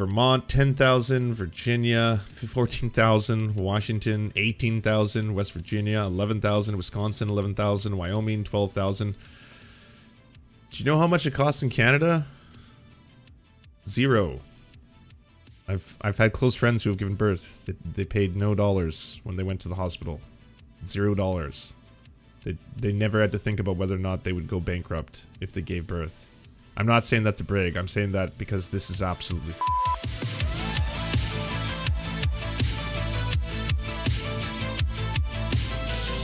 Vermont 10,000, Virginia 14,000, Washington 18,000, West Virginia 11,000, Wisconsin 11,000, Wyoming 12,000. Do you know how much it costs in Canada? $0. I've had close friends who have given birth. They paid no dollars when they went to the hospital. $0. They never had to think about whether or not they would go bankrupt if they gave birth. I'm not saying that to brag. I'm saying that because this is absolutely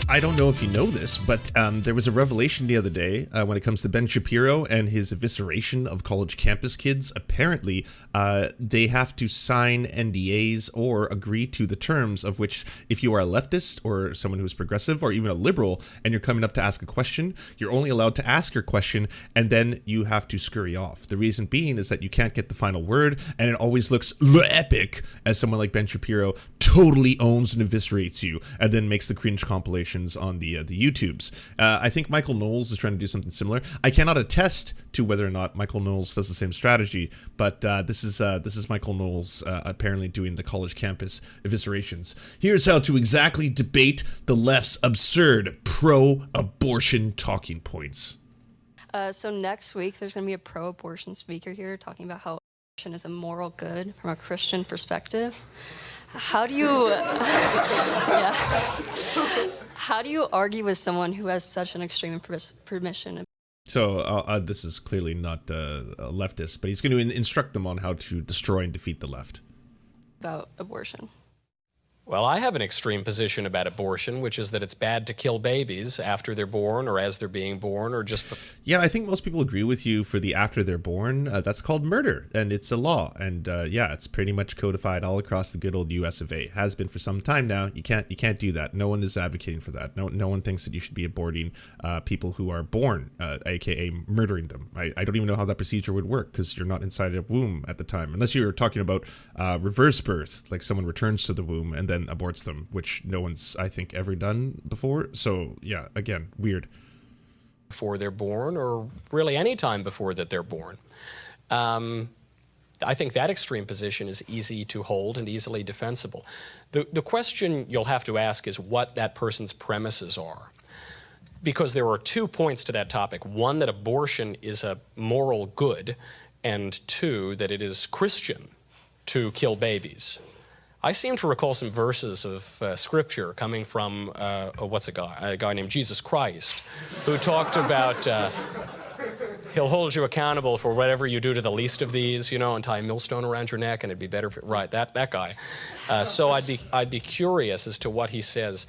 I don't know if you know this, but there was a revelation the other day when it comes to Ben Shapiro and his evisceration of college campus kids. Apparently, they have to sign NDAs or agree to the terms of which, if you are a leftist or someone who is progressive or even a liberal and you're coming up to ask a question, you're only allowed to ask your question and then you have to scurry off. The reason being is that you can't get the final word, and it always looks epic as someone like Ben Shapiro totally owns and eviscerates you and then makes the cringe compilations on the YouTubes. I think Michael Knowles is trying to do something similar. I cannot attest to whether or not Michael Knowles does the same strategy, but this is Michael Knowles apparently doing the college campus eviscerations. Here's how to exactly debate the left's absurd pro-abortion talking points. So next week there's going to be a pro-abortion speaker here talking about how abortion is a moral good from a Christian perspective. How do you how do you argue with someone who has such an extreme permission? So this is clearly not a leftist, but he's going to instruct them on how to destroy and defeat the left. About abortion. Well, I have an extreme position about abortion, which is that it's bad to kill babies after they're born or as they're being born or just... Yeah, I think most people agree with you for the after they're born. That's called murder, and it's a law. And yeah, it's pretty much codified all across the good old US of A. Has been for some time now. You can't do that. No one is advocating for that. No one thinks that you should be aborting people who are born, aka murdering them. I don't even know how that procedure would work because you're not inside a womb at the time. Unless you're talking about reverse birth, like someone returns to the womb and then aborts them, which no one's, I think, ever done before. So yeah, again, weird. Before they're born, or really any time before that they're born. I think that extreme position is easy to hold and easily defensible. The question you'll have to ask is what that person's premises are. Because there are 2 points to that topic. One, that abortion is a moral good, and 2, that it is Christian to kill babies. I seem to recall some verses of scripture coming from, a guy named Jesus Christ, who talked about, he'll hold you accountable for whatever you do to the least of these, you know, and tie a millstone around your neck, and it'd be better for, right, that guy. So I'd be curious as to what he says.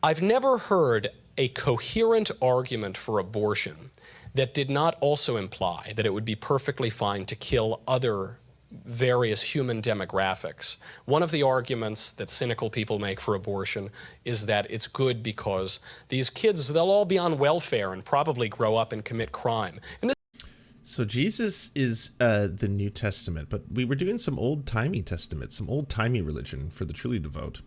I've never heard a coherent argument for abortion that did not also imply that it would be perfectly fine to kill other various human demographics. One of the arguments that cynical people make for abortion is that it's good because these kids, they'll all be on welfare and probably grow up and commit crime. And so Jesus is the New Testament, but we were doing some old-timey testament, some old-timey religion for the truly devout.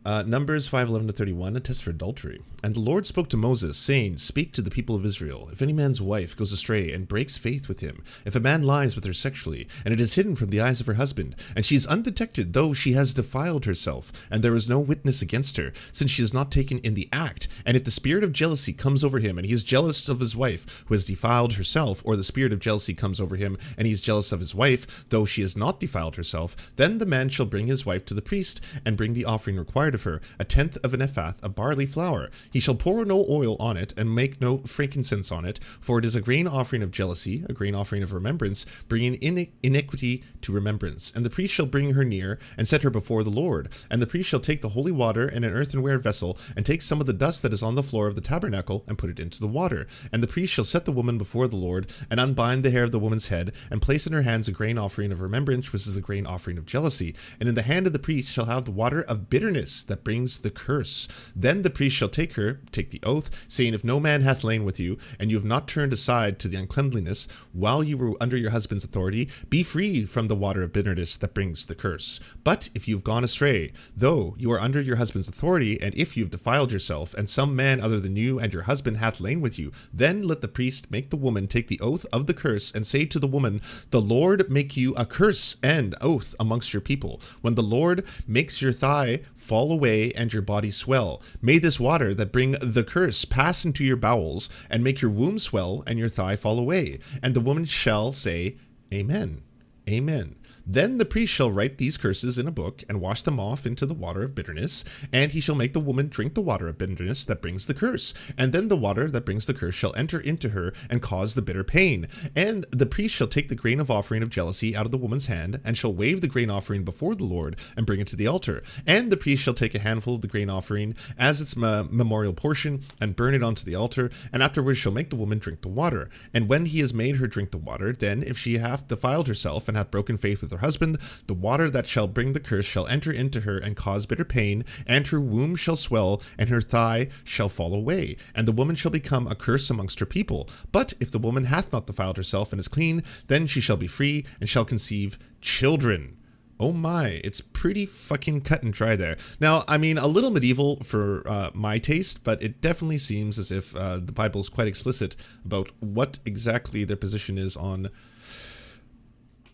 Numbers 5:11-31, a test for adultery. And the Lord spoke to Moses, saying, Speak to the people of Israel. If any man's wife goes astray and breaks faith with him, if a man lies with her sexually, and it is hidden from the eyes of her husband, and she is undetected, though she has defiled herself, and there is no witness against her, since she is not taken in the act, and if the spirit of jealousy comes over him, and he is jealous of his wife, who has defiled herself, or the spirit of jealousy comes over him, and he is jealous of his wife, though she has not defiled herself, then the man shall bring his wife to the priest, and bring the offering required of her, 1/10 of an ephah of barley flour. He shall pour no oil on it, and make no frankincense on it, for it is a grain offering of jealousy, a grain offering of remembrance, bringing iniquity to remembrance. And the priest shall bring her near, and set her before the Lord. And the priest shall take the holy water in an earthenware vessel, and take some of the dust that is on the floor of the tabernacle, and put it into the water. And the priest shall set the woman before the Lord, and unbind the hair of the woman's head, and place in her hands a grain offering of remembrance, which is a grain offering of jealousy. And in the hand of the priest shall have the water of bitterness, bitterness that brings the curse. Then the priest shall take the oath, saying, if no man hath lain with you, and you have not turned aside to the uncleanliness, while you were under your husband's authority, be free from the water of bitterness that brings the curse. But if you have gone astray, though you are under your husband's authority, and if you have defiled yourself, and some man other than you and your husband hath lain with you, then let the priest make the woman take the oath of the curse, and say to the woman, the Lord make you a curse and oath amongst your people. When the Lord makes your thigh fall away and your body swell, may this water that bring the curse pass into your bowels, and make your womb swell and your thigh fall away. And the woman shall say, Amen. Amen. Then the priest shall write these curses in a book, and wash them off into the water of bitterness, and he shall make the woman drink the water of bitterness that brings the curse. And then the water that brings the curse shall enter into her, and cause the bitter pain. And the priest shall take the grain of offering of jealousy out of the woman's hand, and shall wave the grain offering before the Lord, and bring it to the altar. And the priest shall take a handful of the grain offering as its memorial portion, and burn it onto the altar, and afterwards shall make the woman drink the water. And when he has made her drink the water, then if she hath defiled herself, and hath broken faith with her husband, the water that shall bring the curse shall enter into her, and cause bitter pain, and her womb shall swell, and her thigh shall fall away, and the woman shall become a curse amongst her people. But if the woman hath not defiled herself and is clean, then she shall be free, and shall conceive children. Oh my, it's pretty fucking cut and dry there. Now, I mean, a little medieval for my taste, but it definitely seems as if the Bible is quite explicit about what exactly their position is on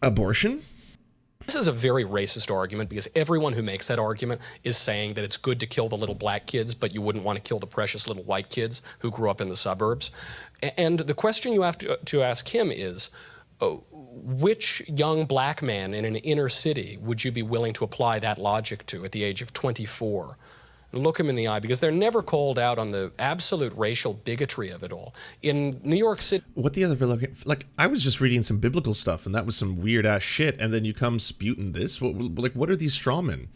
abortion. This is a very racist argument, because everyone who makes that argument is saying that it's good to kill the little black kids, but you wouldn't want to kill the precious little white kids who grew up in the suburbs. And the question you have to ask him is, which young black man in an inner city would you be willing to apply that logic to at the age of 24? And look him in the eye, because they're never called out on the absolute racial bigotry of it all. In New York City... What the other... Like, I was just reading some biblical stuff, and that was some weird-ass shit, and then you come sputing this? What are these strawmen?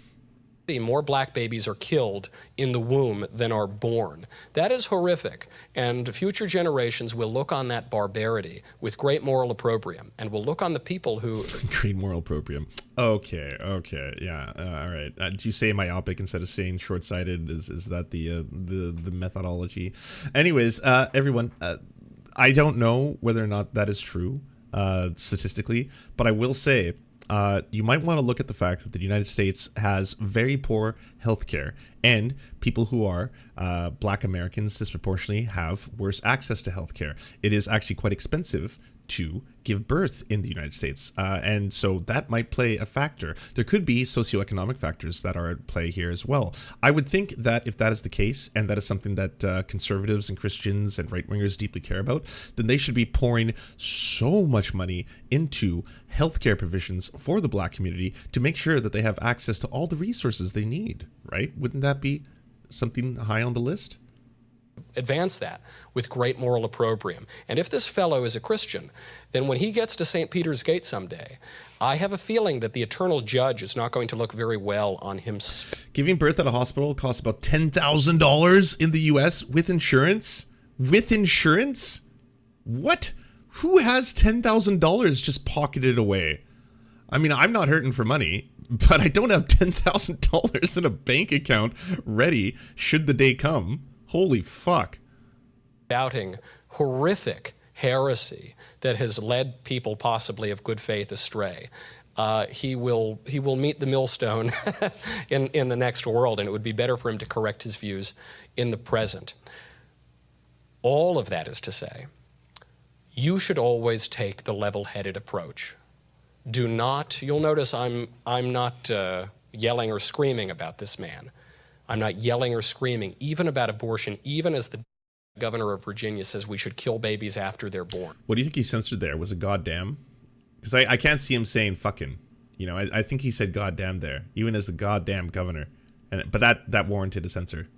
More black babies are killed in the womb than are born. That is horrific, and future generations will look on that barbarity with great moral opprobrium, and will look on the people who... Great moral opprobrium. Okay, yeah, all right. Do you say myopic instead of saying short-sighted? Is that the methodology? Anyways, everyone, I don't know whether or not that is true statistically, but I will say... you might want to look at the fact that the United States has very poor healthcare, and people who are black Americans disproportionately have worse access to healthcare. It is actually quite expensive to give birth in the United States. And so that might play a factor. There could be socioeconomic factors that are at play here as well. I would think that if that is the case, and that is something that conservatives and Christians and right-wingers deeply care about, then they should be pouring so much money into healthcare provisions for the black community to make sure that they have access to all the resources they need, right? Wouldn't that be something high on the list? Advance that with great moral opprobrium. And if this fellow is a Christian, then when he gets to St. Peter's Gate someday, I have a feeling that the eternal judge is not going to look very well on him. Giving birth at a hospital costs about $10,000 in the US with insurance? With insurance? What? Who has $10,000 just pocketed away? I mean, I'm not hurting for money, but I don't have $10,000 in a bank account ready should the day come. Holy fuck. Doubting horrific heresy that has led people possibly of good faith astray. He will meet the millstone in the next world, and it would be better for him to correct his views in the present. All of that is to say, you should always take the level-headed approach. Do not, you'll notice I'm not yelling or screaming about this man. I'm not yelling or screaming, even about abortion, even as the governor of Virginia says we should kill babies after they're born. What do you think he censored there? Was it goddamn? Because I can't see him saying fucking. You know, I think he said goddamn there, even as the goddamn governor. But that warranted a censor.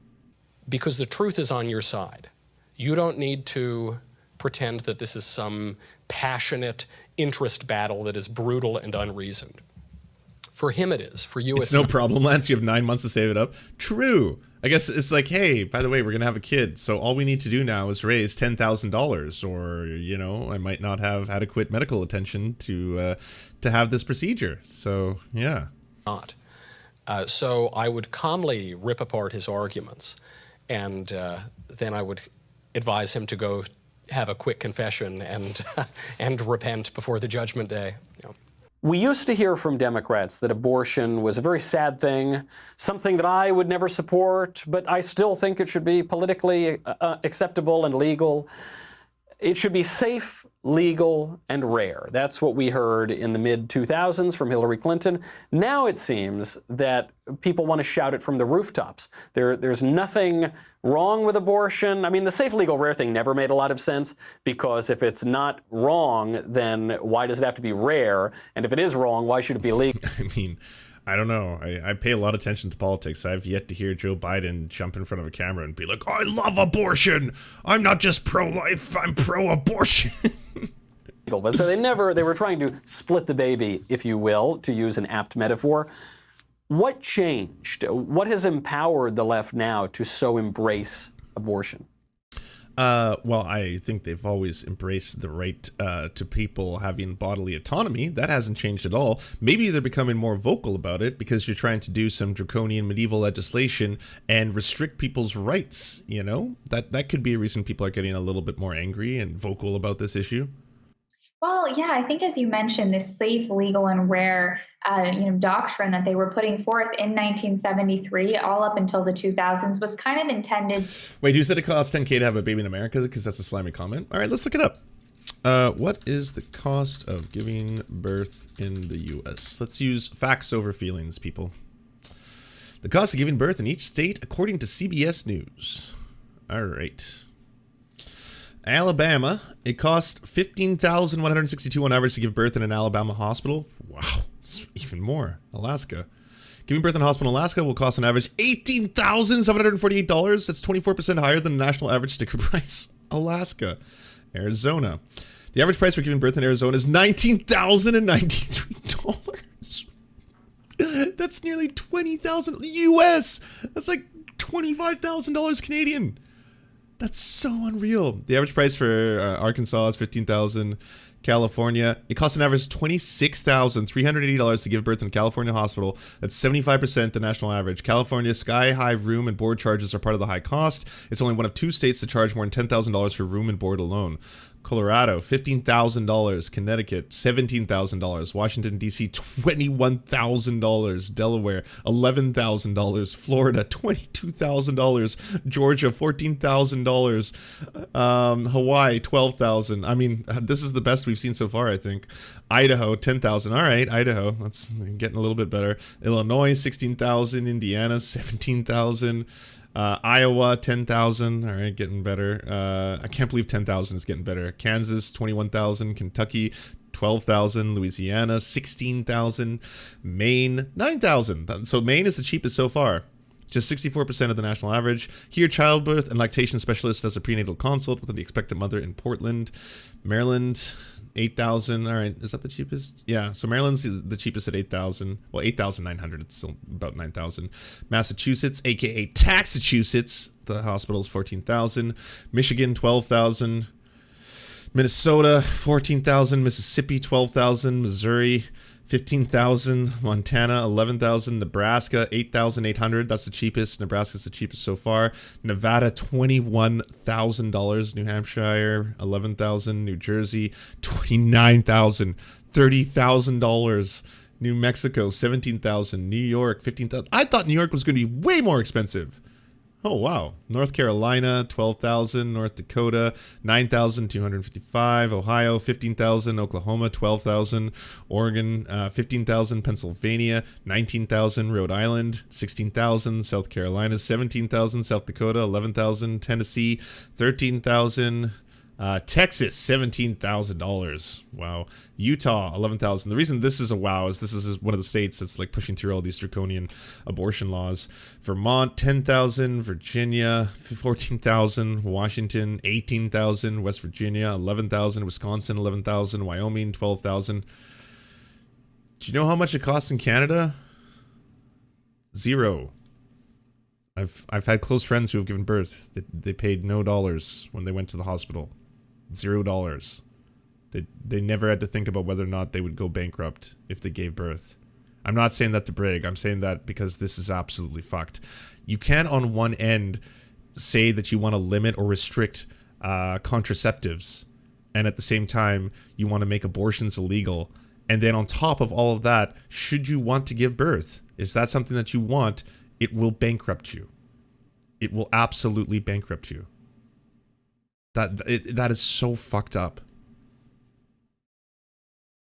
Because the truth is on your side. You don't need to pretend that this is some passionate interest battle that is brutal and unreasoned. For him it is. For you it's no problem, Lance. You have 9 months to save it up. True. I guess it's like, hey, by the way, we're going to have a kid. So all we need to do now is raise $10,000, or, you know, I might not have adequate medical attention to have this procedure. So, yeah. Not. So I would calmly rip apart his arguments, and then I would advise him to go have a quick confession and and repent before the judgment day. We used to hear from Democrats that abortion was a very sad thing, something that I would never support, but I still think it should be politically acceptable and legal. It should be safe, legal, and rare. That's what we heard in the mid-2000s from Hillary Clinton. Now it seems that people want to shout it from the rooftops. There's nothing wrong with abortion. I mean, the safe, legal, rare thing never made a lot of sense, because if it's not wrong, then why does it have to be rare? And if it is wrong, why should it be legal? I mean, I don't know. I pay a lot of attention to politics. I've yet to hear Joe Biden jump in front of a camera and be like, I love abortion. I'm not just pro-life, I'm pro-abortion. But so they were trying to split the baby, if you will, to use an apt metaphor. What changed? What has empowered the left now to so embrace abortion? Well, I think they've always embraced the right to people having bodily autonomy. That hasn't changed at all. Maybe they're becoming more vocal about it because you're trying to do some draconian medieval legislation and restrict people's rights. You know, that could be a reason people are getting a little bit more angry and vocal about this issue. Well, yeah, I think as you mentioned, this safe, legal, and rare, doctrine that they were putting forth in 1973, all up until the 2000s, was kind of intended. Wait, you said it costs $10K to have a baby in America? Because that's a slimy comment. All right, let's look it up. What is the cost of giving birth in the U.S.? Let's use facts over feelings, people. The cost of giving birth in each state, according to CBS News. All right. Alabama, it costs $15,162 on average to give birth in an Alabama hospital. Wow, it's even more. Alaska. Giving birth in a hospital in Alaska will cost on average $18,748. That's 24% higher than the national average sticker price. Alaska. Arizona. The average price for giving birth in Arizona is $19,093. That's nearly $20,000 US. That's like $25,000 Canadian. That's so unreal. The average price for Arkansas is $15,000. California, it costs an average $26,380 to give birth in a California hospital. That's 75% the national average. California sky-high room and board charges are part of the high cost. It's only one of 2 states to charge more than $10,000 for room and board alone. Colorado, $15,000. Connecticut, $17,000. Washington, D.C., $21,000. Delaware, $11,000. Florida, $22,000. Georgia, $14,000. Hawaii, $12,000. I mean, this is the best we've seen so far, I think. Idaho, $10,000. All right, Idaho, that's getting a little bit better. Illinois, $16,000. Indiana, $17,000. Iowa, 10,000. All right, getting better. I can't believe 10,000 is getting better. Kansas, 21,000. Kentucky, 12,000. Louisiana, 16,000. Maine, 9,000. So Maine is the cheapest so far. Just 64% of the national average. Here, childbirth and lactation specialist does a prenatal consult with the expectant mother in Portland. Maryland, 8,000. All right, is that the cheapest? Yeah, so Maryland's the cheapest at 8,000. Well, 8,900. It's still about 9,000. Massachusetts, aka Taxachusetts, the hospital's 14,000. Michigan, 12,000. Minnesota, 14,000. Mississippi, 12,000. Missouri, 15,000. Montana, 11,000. Nebraska, 8,800. That's the cheapest. Nebraska's the cheapest so far. Nevada, $21,000. New Hampshire, 11,000. New Jersey, 29,000. $30,000. New Mexico, 17,000. New York, 15,000. I thought New York was going to be way more expensive. Oh, wow. North Carolina, 12,000. North Dakota, 9,255. Ohio, 15,000. Oklahoma, 12,000. Oregon, 15,000. Pennsylvania, 19,000. Rhode Island, 16,000. South Carolina, 17,000. South Dakota, 11,000. Tennessee, 13,000. Texas, $17,000. Wow. Utah, 11,000. The reason this is a wow is this is one of the states that's like pushing through all these draconian abortion laws. Vermont, 10,000. Virginia, 14,000. Washington, 18,000. West Virginia, 11,000. Wisconsin, 11,000. Wyoming, 12,000. Do you know how much it costs in Canada? $0. I've had close friends who have given birth. They paid no dollars when they went to the hospital. $0. They never had to think about whether or not they would go bankrupt if they gave birth. I'm not saying that to brag. I'm saying that because this is absolutely fucked. You can't on one end say that you want to limit or restrict contraceptives, and at the same time you want to make abortions illegal. And then on top of all of that, should you want to give birth, is that something that you want? It will bankrupt you. It will absolutely bankrupt you. That is so fucked up.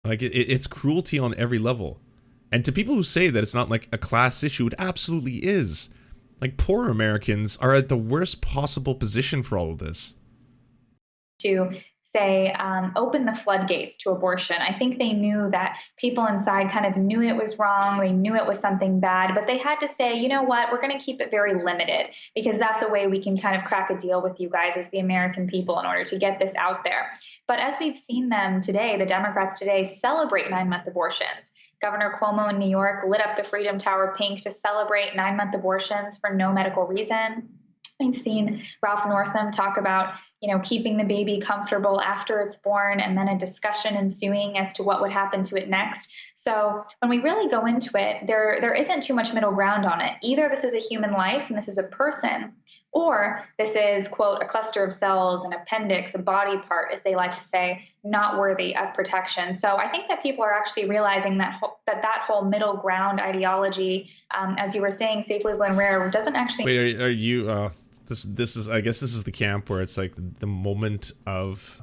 Like, it's cruelty on every level. And to people who say that it's not like a class issue, it absolutely is. Like, poor Americans are at the worst possible position for all of this. To say, open the floodgates to abortion. I think they knew that people inside kind of knew it was wrong. They knew it was something bad, but they had to say, you know what, we're going to keep it very limited because that's a way we can kind of crack a deal with you guys as the American people in order to get this out there. But as we've seen them today, the Democrats today celebrate 9-month abortions. Governor Cuomo in New York lit up the Freedom Tower pink to celebrate 9-month abortions for no medical reason. We've seen Ralph Northam talk about, keeping the baby comfortable after it's born, and then a discussion ensuing as to what would happen to it next. So when we really go into it, there isn't too much middle ground on it. Either this is a human life and this is a person, or this is, quote, a cluster of cells, an appendix, a body part, as they like to say, not worthy of protection. So I think that people are actually realizing that that whole middle ground ideology, as you were saying, safe, legal, and rare, doesn't actually... Wait, are you... This is, I guess this is the camp where it's like the moment of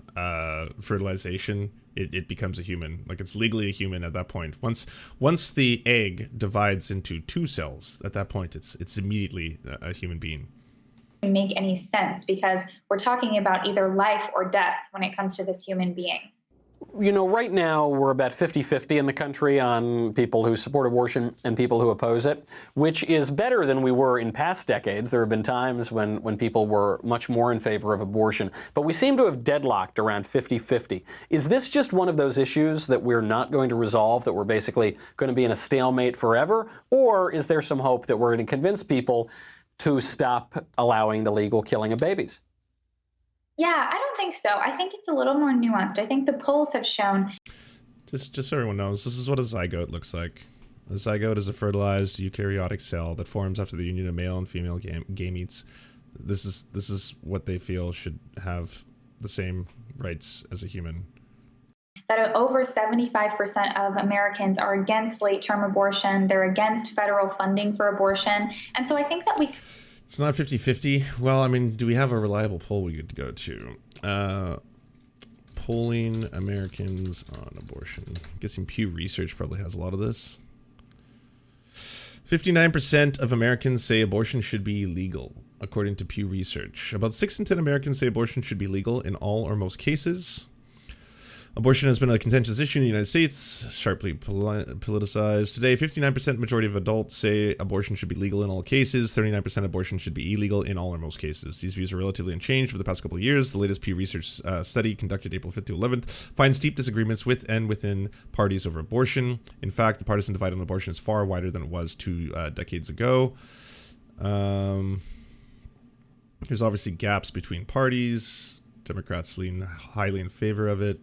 fertilization, it becomes a human. Like, it's legally a human at that point. Once the egg divides into 2 cells, at that point it's immediately a human being. Make any sense, because we're talking about either life or death when it comes to this human being. Right now we're about 50-50 in the country on people who support abortion and people who oppose it, which is better than we were in past decades. There have been times when people were much more in favor of abortion, but we seem to have deadlocked around 50-50. Is this just one of those issues that we're not going to resolve, that we're basically going to be in a stalemate forever? Or is there some hope that we're going to convince people to stop allowing the legal killing of babies? Yeah, I don't think so. I think it's a little more nuanced. I think the polls have shown... Just so everyone knows, this is what a zygote looks like. A zygote is a fertilized eukaryotic cell that forms after the union of male and female gametes. This is what they feel should have the same rights as a human. That over 75% of Americans are against late-term abortion. They're against federal funding for abortion. And so I think that we... It's not 50-50. Well, I mean, do we have a reliable poll we could go to? Polling Americans on abortion. I'm guessing Pew Research probably has a lot of this. 59% of Americans say abortion should be legal, according to Pew Research. About 6 in 10 Americans say abortion should be legal in all or most cases. Abortion has been a contentious issue in the United States, sharply politicized. Today, 59% majority of adults say abortion should be legal in all cases. 39% abortion should be illegal in all or most cases. These views are relatively unchanged for the past couple of years. The latest Pew Research study conducted April 5th to 11th finds deep disagreements with and within parties over abortion. In fact, the partisan divide on abortion is far wider than it was 2 decades ago. There's obviously gaps between parties. Democrats lean highly in favor of it.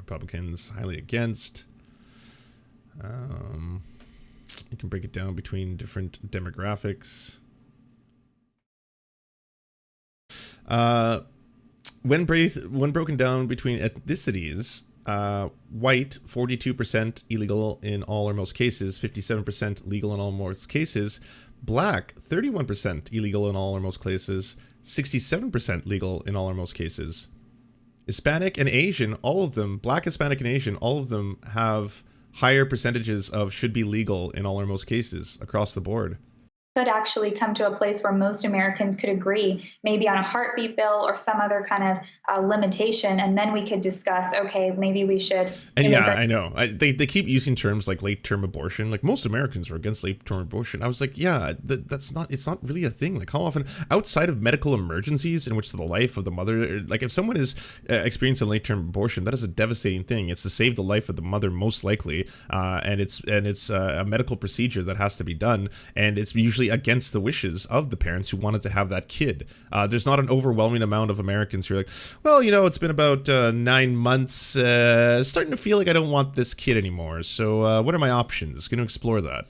Republicans highly against. You can break it down between different demographics. When broken down between ethnicities, white 42% illegal in all or most cases, 57% legal in all or most cases. Black 31% illegal in all or most cases, 67% legal in all or most cases. Hispanic and Asian, all of them, Black, Hispanic, and Asian, all of them have higher percentages of should be legal in all or most cases across the board. Could actually come to a place where most Americans could agree, maybe on a heartbeat bill or some other kind of limitation, and then we could discuss, okay, maybe we should... And yeah, I know. They keep using terms like late-term abortion. Like, most Americans are against late-term abortion. I was like, yeah, it's not really a thing. Like, how often, outside of medical emergencies in which the life of the mother, like, if someone is experiencing late-term abortion, that is a devastating thing. It's to save the life of the mother, most likely, and it's a medical procedure that has to be done, and it's usually usually against the wishes of the parents who wanted to have that kid. There's not an overwhelming amount of Americans who are like, well, you know, it's been about 9 months, starting to feel like I don't want this kid anymore. So what are my options? Going to explore that.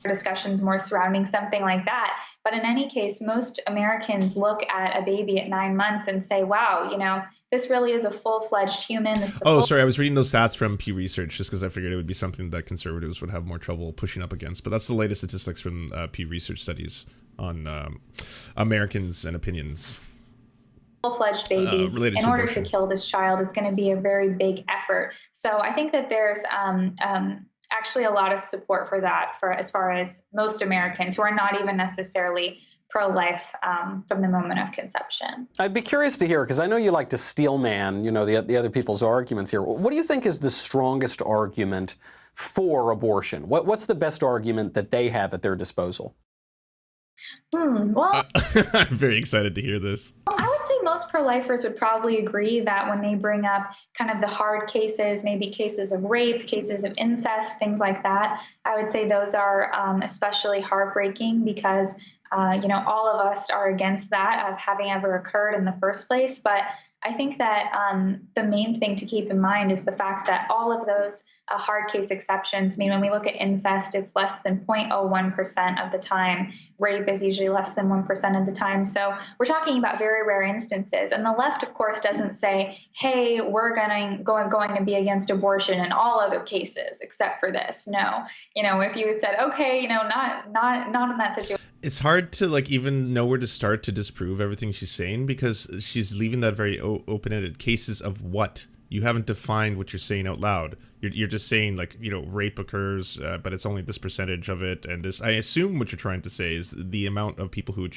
Discussions more surrounding something like that. But in any case, most Americans look at a baby at 9 months and say, wow, you know, this really is a full-fledged human. Sorry, I was reading those stats from Pew Research just because I figured it would be something that conservatives would have more trouble pushing up against. But that's the latest statistics from Pew Research studies on Americans and opinions. Full-fledged baby, in order to kill this child, it's going to be a very big effort. So I think that there's actually a lot of support for that, for as far as most Americans who are not even necessarily pro-life from the moment of conception. I'd be curious to hear, because I know you like to steel man, you know, the other people's arguments here. What do you think is the strongest argument for abortion? What's the best argument that they have at their disposal? Well, I'm very excited to hear this. I would say most pro-lifers would probably agree that when they bring up kind of the hard cases, maybe cases of rape, cases of incest, things like that, I would say those are especially heartbreaking because, you know, all of us are against that of having ever occurred in the first place. But I think that the main thing to keep in mind is the fact that all of those hard case exceptions, I mean, when we look at incest, it's less than 0.01% of the time. Rape is usually less than 1% of the time. So we're talking about very rare instances. And the left, of course, doesn't say, hey, we're going to be against abortion in all other cases except for this. No. You know, if you had said, okay, you know, not in that situation. It's hard to like even know where to start to disprove everything she's saying because she's leaving that very open-ended. Cases of what? You haven't defined what you're saying out loud. You're just saying like, you know, rape occurs, but it's only this percentage of it. And this, I assume what you're trying to say is the amount of people who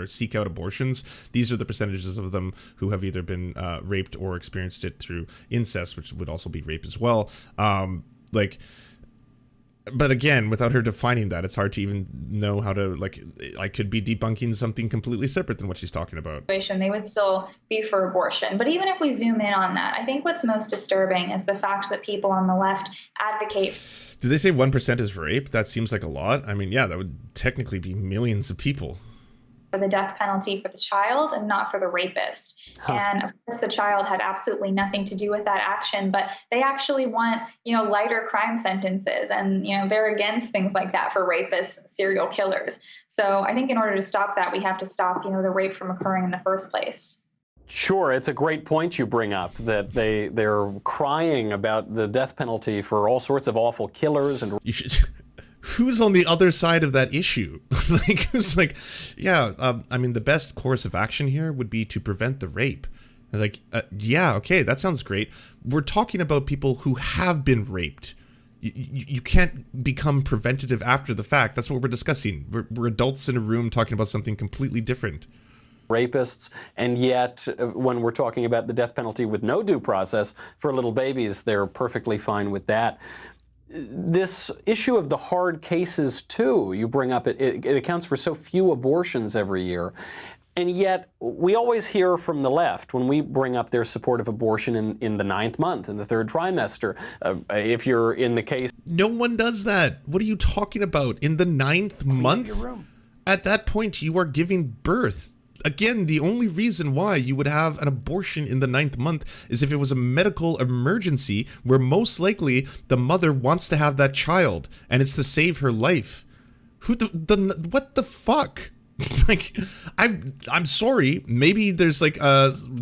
seek out abortions. These are the percentages of them who have either been raped or experienced it through incest, which would also be rape as well. But again, without her defining that, it's hard to even know how to, like, I could be debunking something completely separate than what she's talking about. They would still be for abortion. But even if we zoom in on that, I think what's most disturbing is the fact that people on the left advocate. Did they say 1% is rape? That seems like a lot. I mean, yeah, that would technically be millions of people. For the death penalty for the child and not for the rapist. And of course the child had absolutely nothing to do with that action, but they actually want, you know, lighter crime sentences, and, you know, they're against things like that for rapists, serial killers. So I think in order to stop that, we have to stop, you know, the rape from occurring in the first place. Sure, it's a great point you bring up, that they're crying about the death penalty for all sorts of awful killers and you should who's on the other side of that issue? Like, who's like, yeah, I mean, the best course of action here would be to prevent the rape. I was like, yeah, okay, that sounds great. We're talking about people who have been raped. You can't become preventative after the fact. That's what we're discussing. We're adults in a room talking about something completely different. Rapists, and yet when we're talking about the death penalty with no due process for little babies, they're perfectly fine with that. This issue of the hard cases, too, you bring up, it accounts for so few abortions every year. And yet, we always hear from the left when we bring up their support of abortion in the 9th month, in the 3rd trimester. If you're in the case... No one does that. What are you talking about? In the 9th month? At that point, you are giving birth. Again, the only reason why you would have an abortion in the 9th month is if it was a medical emergency where most likely the mother wants to have that child and it's to save her life. What the fuck? Like, I'm sorry. Maybe there's like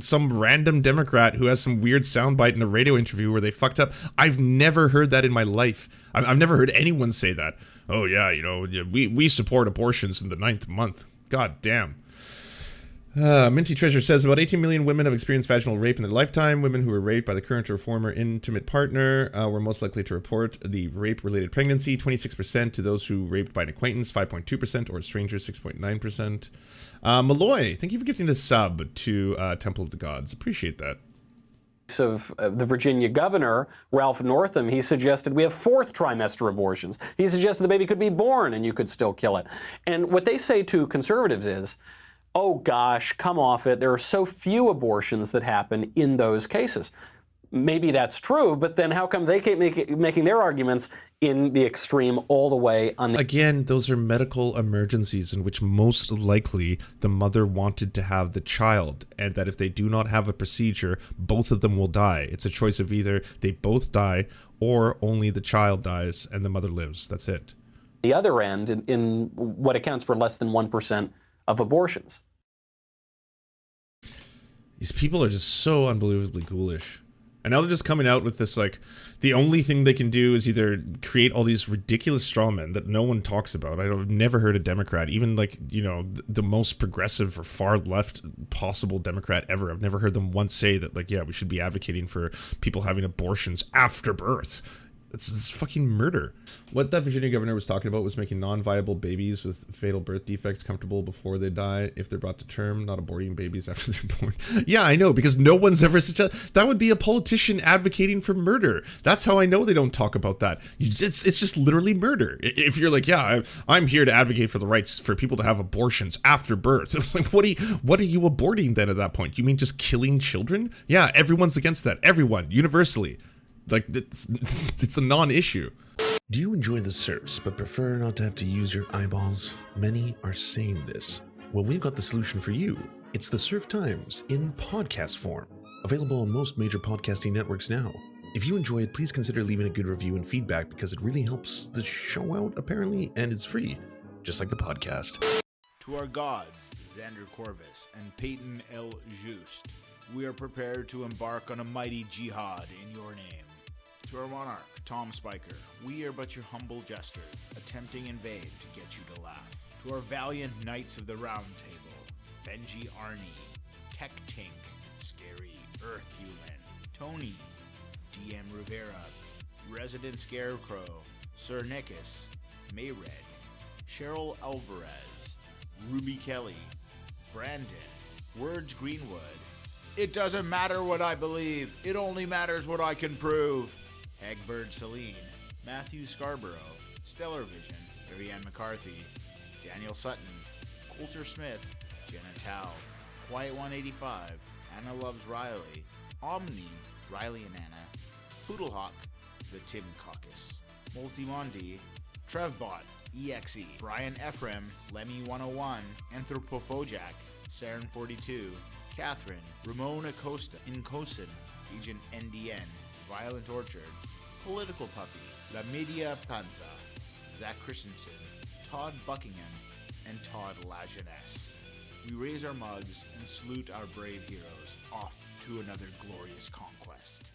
some random Democrat who has some weird soundbite in a radio interview where they fucked up. I've never heard that in my life. I've never heard anyone say that. Oh yeah, you know, we support abortions in the 9th month. God damn. Minty Treasure says about 18 million women have experienced vaginal rape in their lifetime. Women who were raped by the current or former intimate partner were most likely to report the rape-related pregnancy. 26% to those who raped by an acquaintance, 5.2%, or a stranger, 6.9%. Malloy, thank you for gifting the sub to Temple of the Gods. Appreciate that. Of the Virginia governor, Ralph Northam, he suggested we have 4th trimester abortions. He suggested the baby could be born and you could still kill it. And what they say to conservatives is, oh gosh, come off it. There are so few abortions that happen in those cases. Maybe that's true, but then how come they keep making their arguments in the extreme all the way on the... Again, those are medical emergencies in which most likely the mother wanted to have the child, and that if they do not have a procedure, both of them will die. It's a choice of either they both die or only the child dies and the mother lives. That's it. The other end in what accounts for less than 1% of abortions. These people are just so unbelievably ghoulish. And now they're just coming out with this, like, the only thing they can do is either create all these ridiculous straw men that no one talks about. I've never heard a Democrat, even, like, you know, the most progressive or far left possible Democrat ever. I've never heard them once say that, like, yeah, we should be advocating for people having abortions after birth. It's fucking murder. What that Virginia governor was talking about was making non-viable babies with fatal birth defects comfortable before they die if they're brought to term, not aborting babies after they're born. Yeah, I know, because no one's ever that would be a politician advocating for murder. That's how I know they don't talk about that. It's just literally murder. If you're like, yeah, I'm here to advocate for the rights for people to have abortions after birth. It's like, what are you aborting then at that point? You mean just killing children? Yeah, everyone's against that. Everyone, universally. Like, it's a non-issue. Do you enjoy the Serfs but prefer not to have to use your eyeballs? Many are saying this. Well, we've got the solution for you. It's the Serf Times in podcast form. Available on most major podcasting networks now. If you enjoy it, please consider leaving a good review and feedback because it really helps the show out, apparently, and it's free. Just like the podcast. To our gods, Xander Corvus and Peyton L. Just, we are prepared to embark on a mighty jihad in your name. To our monarch, Tom Spiker, we are but your humble jester, attempting in vain to get you to laugh. To our valiant knights of the Round Table, Benji Arnie, Tech Tink, Scary Earth Human, Tony, DM Rivera, Resident Scarecrow, Sir Nickus, Mayred, Cheryl Alvarez, Ruby Kelly, Brandon, Words Greenwood. It doesn't matter what I believe, it only matters what I can prove. Egbert Celine, Matthew Scarborough, Stellar Vision, Ariane McCarthy, Daniel Sutton, Coulter Smith, Jenna Tao, Quiet 185, Anna Loves Riley, Omni, Riley and Anna, Poodlehawk, The Tim Caucus, Multimondi, Trevbot, EXE, Brian Ephraim, Lemmy 101, Anthropophojack, Saren 42, Catherine, Ramon Acosta, Incosin, Agent NDN, Violent Orchard, Political Puppy, La Media Panza, Zach Christensen, Todd Buckingham, and Todd Lajeunesse. We raise our mugs and salute our brave heroes off to another glorious conquest.